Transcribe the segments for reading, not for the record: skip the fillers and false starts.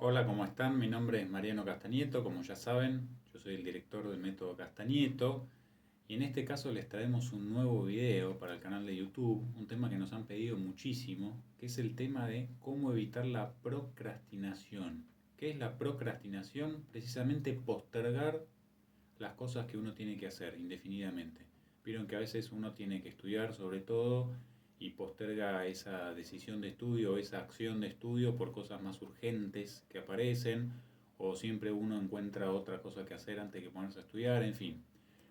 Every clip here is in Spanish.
Hola, ¿cómo están? Mi nombre es Mariano Castañeto, como ya saben, yo soy el director del método Castañeto y en este caso les traemos un nuevo video para el canal de YouTube, un tema que nos han pedido muchísimo, que es el tema de cómo evitar la procrastinación. ¿Qué es la procrastinación? Precisamente postergar las cosas que uno tiene que hacer indefinidamente. Vieron que a veces uno tiene que estudiar sobre todo y posterga esa decisión de estudio, esa acción de estudio por cosas más urgentes que aparecen, o siempre uno encuentra otra cosa que hacer antes de ponerse a estudiar, en fin.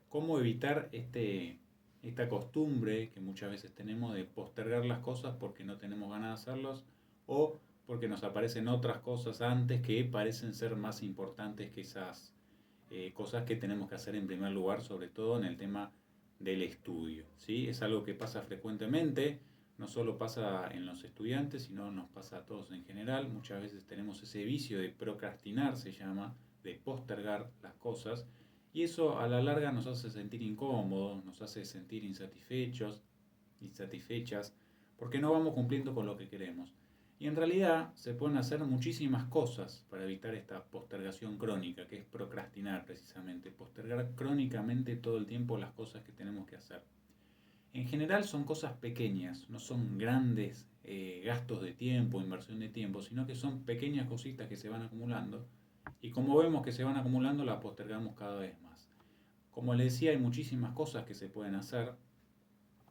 ¿Cómo evitar esta costumbre que muchas veces tenemos de postergar las cosas porque no tenemos ganas de hacerlas o porque nos aparecen otras cosas antes que parecen ser más importantes que esas cosas que tenemos que hacer en primer lugar, sobre todo en el tema del estudio? ¿Sí? Es algo que pasa frecuentemente, no solo pasa en los estudiantes, sino nos pasa a todos en general. Muchas veces tenemos ese vicio de procrastinar, se llama, de postergar las cosas, y eso a la larga nos hace sentir incómodos, nos hace sentir insatisfechos, insatisfechas, porque no vamos cumpliendo con lo que queremos. Y en realidad se pueden hacer muchísimas cosas para evitar esta postergación crónica, que es procrastinar precisamente, postergar crónicamente todo el tiempo las cosas que tenemos que hacer. En general son cosas pequeñas, no son grandes gastos de tiempo, inversión de tiempo, sino que son pequeñas cositas que se van acumulando y como vemos que se van acumulando las postergamos cada vez más. Como les decía, hay muchísimas cosas que se pueden hacer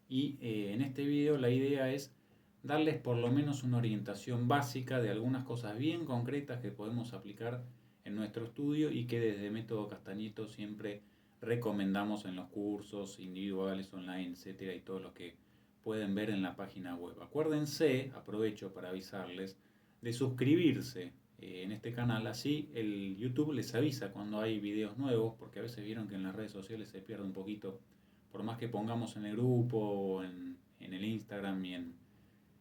y en este video la idea es darles por lo menos una orientación básica de algunas cosas bien concretas que podemos aplicar en nuestro estudio y que desde Método Castañeto siempre recomendamos en los cursos individuales, online, etcétera, y todo lo que pueden ver en la página web. Acuérdense, aprovecho para avisarles, de suscribirse en este canal, así el YouTube les avisa cuando hay videos nuevos, porque a veces vieron que en las redes sociales se pierde un poquito, por más que pongamos en el grupo o en el Instagram y en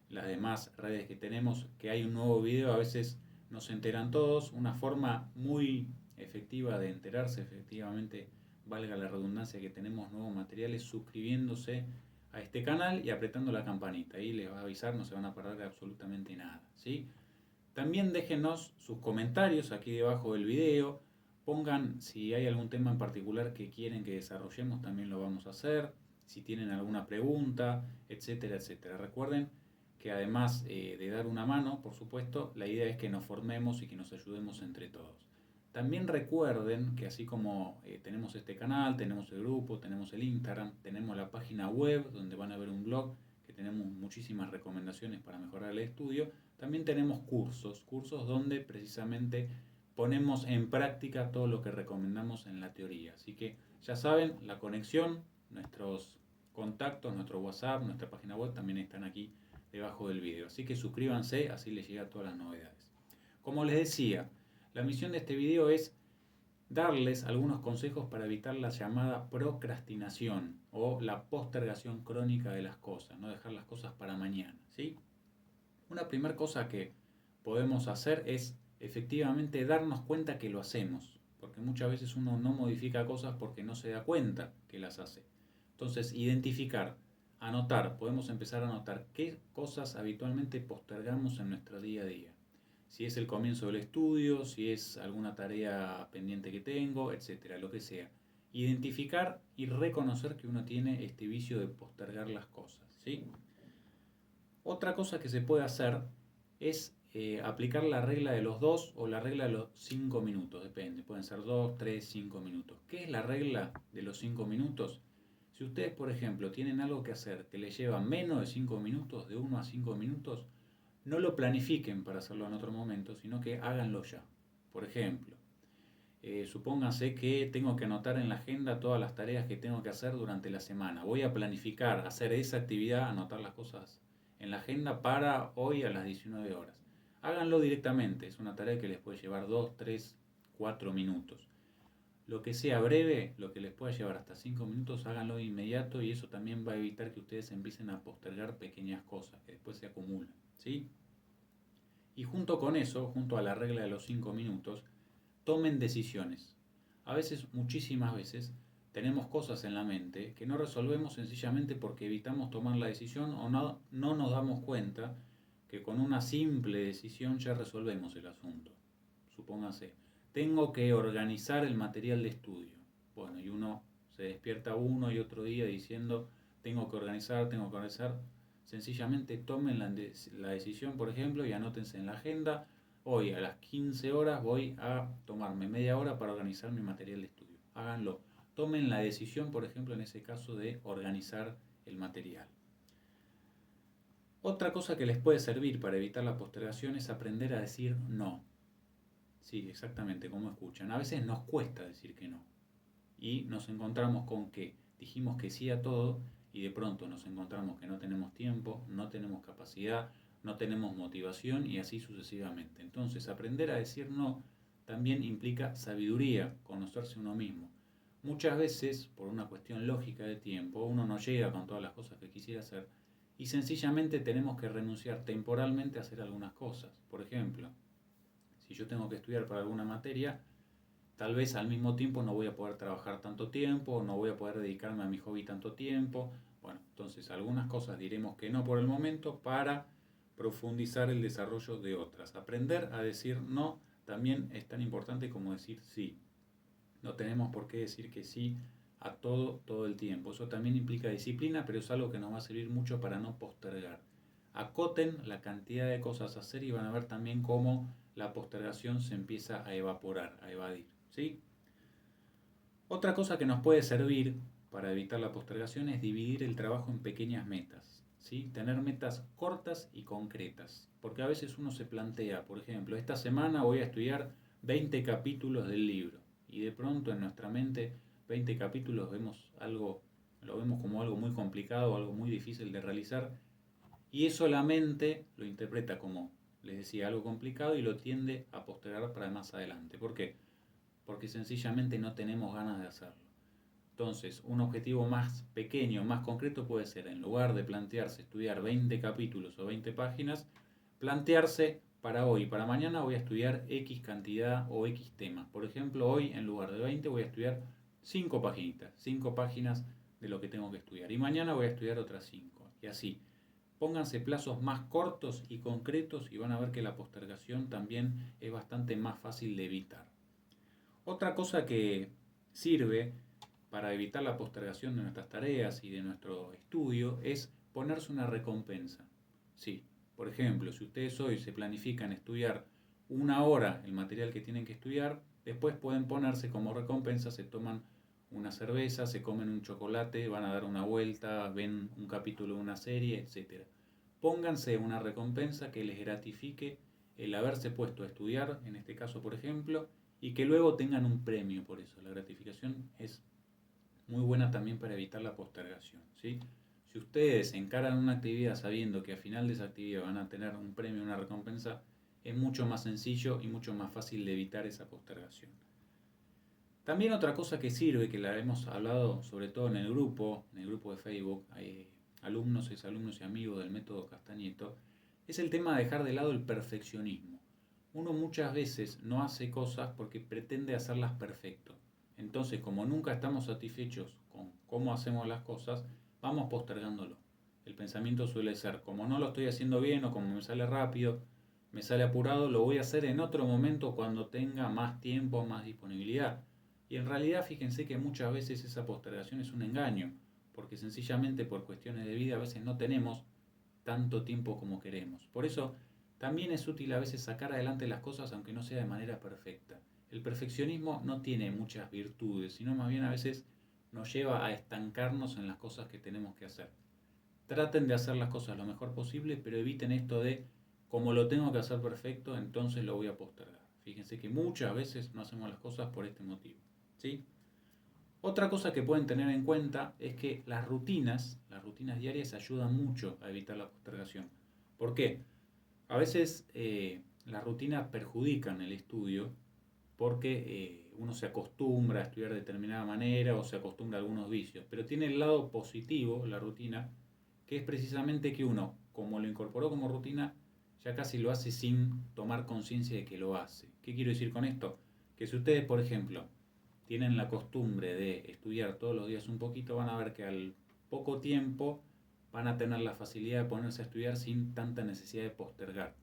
las demás redes que tenemos que hay un nuevo video, a veces no se enteran todos. Una forma muy efectiva de enterarse, efectivamente, valga la redundancia, que tenemos nuevos materiales, suscribiéndose a este canal y apretando la campanita. Ahí les va a avisar, no se van a perder absolutamente nada, ¿sí? También déjenos sus comentarios aquí debajo del video. Pongan si hay algún tema en particular que quieren que desarrollemos, también lo vamos a hacer. Si tienen alguna pregunta, etcétera, etcétera. Recuerden que además de dar una mano, por supuesto, la idea es que nos formemos y que nos ayudemos entre todos. También recuerden que así como tenemos este canal, tenemos el grupo, tenemos el Instagram, tenemos la página web donde van a ver un blog que tenemos muchísimas recomendaciones para mejorar el estudio. También tenemos cursos donde precisamente ponemos en práctica todo lo que recomendamos en la teoría. Así que ya saben, la conexión, nuestros contactos, nuestro WhatsApp, nuestra página web también están aquí debajo del video. Así que suscríbanse, así les llega todas las novedades. Como les decía, la misión de este video es darles algunos consejos para evitar la llamada procrastinación o la postergación crónica de las cosas, no dejar las cosas para mañana, ¿sí? Una primera cosa que podemos hacer es efectivamente darnos cuenta que lo hacemos, porque muchas veces uno no modifica cosas porque no se da cuenta que las hace. Entonces, identificar, anotar, podemos empezar a anotar qué cosas habitualmente postergamos en nuestro día a día. Si es el comienzo del estudio, si es alguna tarea pendiente que tengo, etcétera, lo que sea. Identificar y reconocer que uno tiene este vicio de postergar las cosas, ¿sí? Otra cosa que se puede hacer es aplicar la regla de los 2 o la regla de los 5 minutos, depende, pueden ser 2, 3, 5 minutos. ¿Qué es la regla de los 5 minutos? Si ustedes, por ejemplo, tienen algo que hacer que les lleva menos de 5 minutos, de 1 a 5 minutos, no lo planifiquen para hacerlo en otro momento, sino que háganlo ya. Por ejemplo, supónganse que tengo que anotar en la agenda todas las tareas que tengo que hacer durante la semana. Voy a planificar hacer esa actividad, anotar las cosas en la agenda para hoy a las 19 horas. Háganlo directamente, es una tarea que les puede llevar 2, 3, 4 minutos. Lo que sea breve, lo que les pueda llevar hasta 5 minutos, háganlo de inmediato y eso también va a evitar que ustedes empiecen a postergar pequeñas cosas que después se acumulan, ¿sí? Y junto con eso, junto a la regla de los 5 minutos, tomen decisiones. A veces, muchísimas veces, tenemos cosas en la mente que no resolvemos sencillamente porque evitamos tomar la decisión o no nos damos cuenta que con una simple decisión ya resolvemos el asunto. supóngase, tengo que organizar el material de estudio. Bueno, y uno se despierta uno y otro día diciendo, tengo que organizar, tengo que organizar. Sencillamente tomen la decisión, por ejemplo, y anótense en la agenda. Hoy a las 15 horas voy a tomarme media hora para organizar mi material de estudio. Háganlo. Tomen la decisión, por ejemplo, en ese caso de organizar el material. Otra cosa que les puede servir para evitar la postergación es aprender a decir no. Sí, exactamente, como escuchan. A veces nos cuesta decir que no. Y nos encontramos con que dijimos que sí a todo y de pronto nos encontramos que no tenemos tiempo, no tenemos capacidad, no tenemos motivación y así sucesivamente. Entonces, aprender a decir no también implica sabiduría, conocerse uno mismo. Muchas veces, por una cuestión lógica de tiempo, uno no llega con todas las cosas que quisiera hacer y sencillamente tenemos que renunciar temporalmente a hacer algunas cosas. Por ejemplo, si yo tengo que estudiar para alguna materia, tal vez al mismo tiempo no voy a poder trabajar tanto tiempo, no voy a poder dedicarme a mi hobby tanto tiempo. Bueno, entonces algunas cosas diremos que no por el momento para profundizar el desarrollo de otras. Aprender a decir no también es tan importante como decir sí. No tenemos por qué decir que sí a todo el tiempo. Eso también implica disciplina, pero es algo que nos va a servir mucho para no postergar. Acoten la cantidad de cosas a hacer y van a ver también cómo la postergación se empieza a evaporar, a evadir. ¿Sí? Otra cosa que nos puede servir para evitar la postergación es dividir el trabajo en pequeñas metas. ¿Sí? Tener metas cortas y concretas. Porque a veces uno se plantea, por ejemplo, esta semana voy a estudiar 20 capítulos del libro. Y de pronto en nuestra mente 20 capítulos lo vemos como algo muy complicado, algo muy difícil de realizar. Y eso la mente lo interpreta como, les decía, algo complicado y lo tiende a postergar para más adelante. ¿Por qué? Porque sencillamente no tenemos ganas de hacerlo. Entonces, un objetivo más pequeño, más concreto puede ser, en lugar de plantearse estudiar 20 capítulos o 20 páginas, plantearse para hoy, para mañana voy a estudiar X cantidad o X temas. Por ejemplo, hoy en lugar de 20 voy a estudiar 5 páginas, 5 páginas de lo que tengo que estudiar. Y mañana voy a estudiar otras 5. Y así. Pónganse plazos más cortos y concretos y van a ver que la postergación también es bastante más fácil de evitar. Otra cosa que sirve para evitar la postergación de nuestras tareas y de nuestro estudio es ponerse una recompensa. Sí, por ejemplo, si ustedes hoy se planifican estudiar una hora el material que tienen que estudiar, después pueden ponerse como recompensa, se toman una cerveza, se comen un chocolate, van a dar una vuelta, ven un capítulo de una serie, etc. Pónganse una recompensa que les gratifique el haberse puesto a estudiar, en este caso por ejemplo, y que luego tengan un premio por eso. La gratificación es muy buena también para evitar la postergación, ¿sí? Si ustedes encaran una actividad sabiendo que al final de esa actividad van a tener un premio, una recompensa, es mucho más sencillo y mucho más fácil de evitar esa postergación. También otra cosa que sirve, que la hemos hablado sobre todo en el grupo de Facebook, hay alumnos, exalumnos y amigos del método Castañeto, es el tema de dejar de lado el perfeccionismo. Uno muchas veces no hace cosas porque pretende hacerlas perfecto. Entonces, como nunca estamos satisfechos con cómo hacemos las cosas, vamos postergándolo. El pensamiento suele ser, como no lo estoy haciendo bien o como me sale rápido, me sale apurado, lo voy a hacer en otro momento cuando tenga más tiempo, más disponibilidad. Y en realidad fíjense que muchas veces esa postergación es un engaño, porque sencillamente por cuestiones de vida a veces no tenemos tanto tiempo como queremos. Por eso también es útil a veces sacar adelante las cosas aunque no sea de manera perfecta. El perfeccionismo no tiene muchas virtudes, sino más bien a veces nos lleva a estancarnos en las cosas que tenemos que hacer. Traten de hacer las cosas lo mejor posible, pero eviten esto de como lo tengo que hacer perfecto, entonces lo voy a postergar. Fíjense que muchas veces no hacemos las cosas por este motivo. ¿Sí? Otra cosa que pueden tener en cuenta es que las rutinas diarias ayudan mucho a evitar la postergación. ¿Por qué? A veces las rutinas perjudican el estudio porque uno se acostumbra a estudiar de determinada manera o se acostumbra a algunos vicios, pero tiene el lado positivo la rutina, que es precisamente que uno, como lo incorporó como rutina, ya casi lo hace sin tomar conciencia de que lo hace. ¿Qué quiero decir con esto? Que si ustedes, por ejemplo, tienen la costumbre de estudiar todos los días un poquito, van a ver que al poco tiempo van a tener la facilidad de ponerse a estudiar sin tanta necesidad de postergar.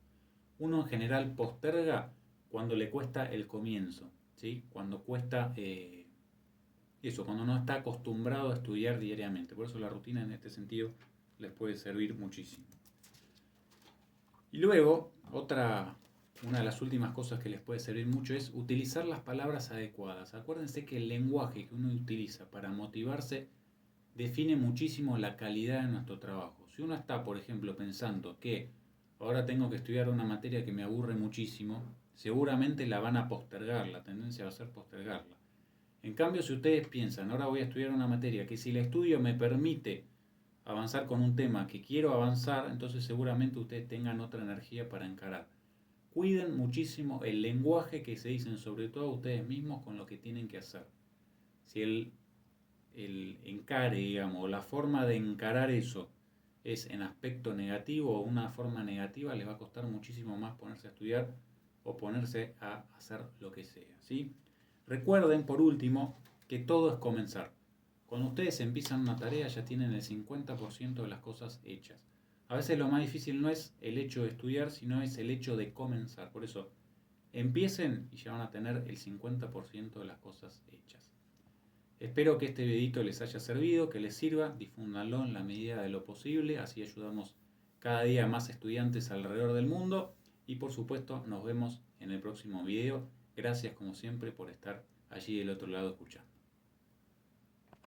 Uno en general posterga cuando le cuesta el comienzo, ¿sí? Cuando cuesta eso, cuando no está acostumbrado a estudiar diariamente. Por eso la rutina en este sentido les puede servir muchísimo. Y luego, una de las últimas cosas que les puede servir mucho es utilizar las palabras adecuadas. Acuérdense que el lenguaje que uno utiliza para motivarse define muchísimo la calidad de nuestro trabajo. Si uno está, por ejemplo, pensando que ahora tengo que estudiar una materia que me aburre muchísimo, seguramente la van a postergar, la tendencia va a ser postergarla. En cambio, si ustedes piensan, ahora voy a estudiar una materia que si el estudio me permite avanzar con un tema que quiero avanzar, entonces seguramente ustedes tengan otra energía para encarar. Cuiden muchísimo el lenguaje que se dicen, sobre todo ustedes mismos, con lo que tienen que hacer. Si el encare, digamos, o la forma de encarar eso es en aspecto negativo o una forma negativa, les va a costar muchísimo más ponerse a estudiar o ponerse a hacer lo que sea, ¿sí? Recuerden, por último, que todo es comenzar. Cuando ustedes empiezan una tarea ya tienen el 50% de las cosas hechas. A veces lo más difícil no es el hecho de estudiar, sino es el hecho de comenzar. Por eso, empiecen y ya van a tener el 50% de las cosas hechas. Espero que este videito les haya servido, que les sirva, difúndanlo en la medida de lo posible, así ayudamos cada día a más estudiantes alrededor del mundo y por supuesto nos vemos en el próximo video. Gracias como siempre por estar allí del otro lado escuchando.